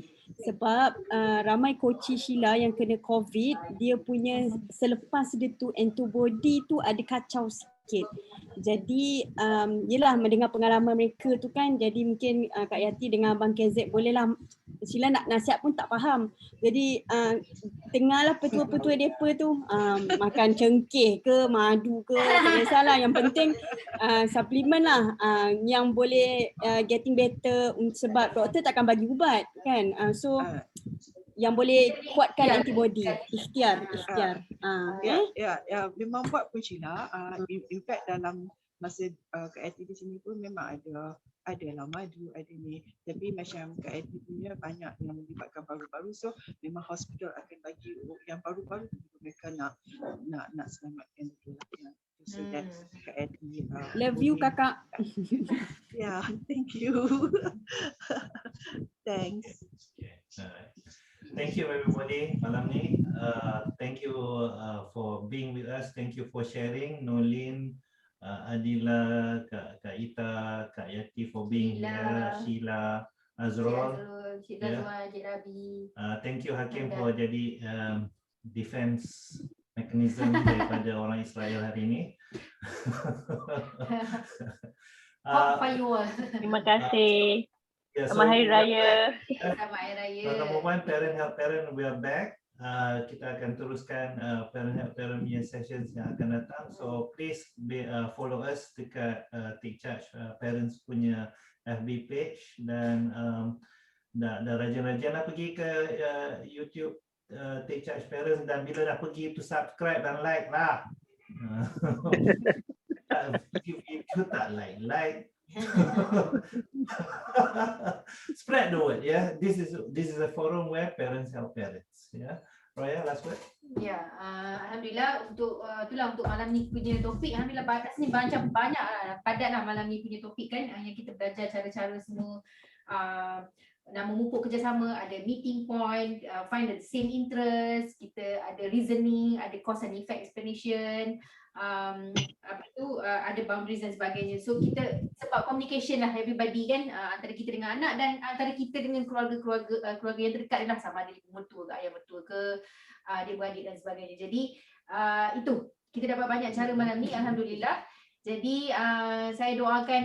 Sebab ramai coach Sheila yang kena COVID, dia punya selepas dia tu antibody tu ada kacau sikit. Jadi yelah mendengar pengalaman mereka tu kan, jadi mungkin Kak Yati dengan Abang KZ bolehlah, Sheila nak nasihat pun tak faham. Jadi dengarlah petua-petua mereka tu, makan cengkeh ke, madu ke, tak kisahlah. Yang penting suplemen lah yang boleh getting better sebab doktor takkan bagi ubat kan. So yang boleh kuatkan antibody, ikhtiar. Ya, memang buat pun Sheila. In fact dalam masa Kak Yati di sini pun memang ada lah madu, ada ni. Tapi macam Kak Yati punya banyak yang melibatkan paru-paru, so memang hospital akan bagi yang paru-paru mereka nak selamatkan itu lah. So that's Kak Yati. Love you kakak. Yeah, thank you. Thanks. Thank you everybody malam ni. Thank you for being with us. Thank you for sharing. Nolin, Adila, Kak Ita, Kak Yati for being here. Sheila, Azrul, thank you Hakim for jadi defense mechanism daripada orang Israel hari ini. Terima kasih. Selamat Hari Raya. Selamat Hari Raya. Number one, Parent Help Parent, we are back. Kita akan teruskan Parent Help Parent punya sessions yang akan datang. So please follow us dekat Take Charge Parents punya FB page dan dah rajin-rajinlah pergi ke YouTube Take Charge Parents dan bila dah pergi tu subscribe dan like lah. Itu tak like. Spread the word, yeah. This is a forum where parents help parents, yeah. Raya, last word. Ya, alhamdulillah untuk untuk malam ni punya topik, alhamdulillah rasanya macam banyak padat lah malam ni punya topik kan, yang kita belajar cara-cara semua nak memupuk kerjasama, ada meeting point, find the same interest, kita ada reasoning, ada cause and effect explanation, ada boundaries dan sebagainya. So kita sebab communication lah everybody kan, antara kita dengan anak dan antara kita dengan keluarga yang terdekat lah, sama ada ibu mertua ke ayah mertua ke adik-beradik dan sebagainya. Jadi itu kita dapat banyak cara malam ni, alhamdulillah. Jadi saya doakan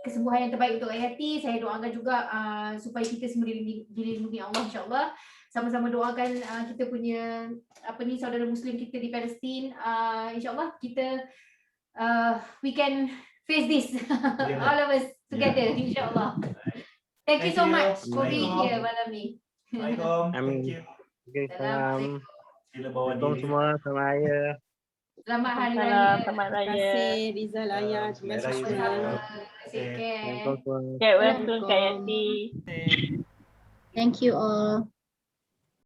kesembuhan yang terbaik untuk Hayati. Saya doakan juga supaya kita semua dilindungi Allah, insya-Allah. Sama-sama doakan kita punya saudara muslim kita di Palestin. Insya-Allah kita we can face this all of us together, insya-Allah. Thank you so much for being here malam ni. Thank you. Okay, salam. Assalamualaikum semua, selamat raya. Selamat hari Salam, raya. selamat Terima raya. kasih Rizal Ayah. Terima kasih semua. Take care. Assalamualaikum. Get well soon, Kak Yanti. Thank you all.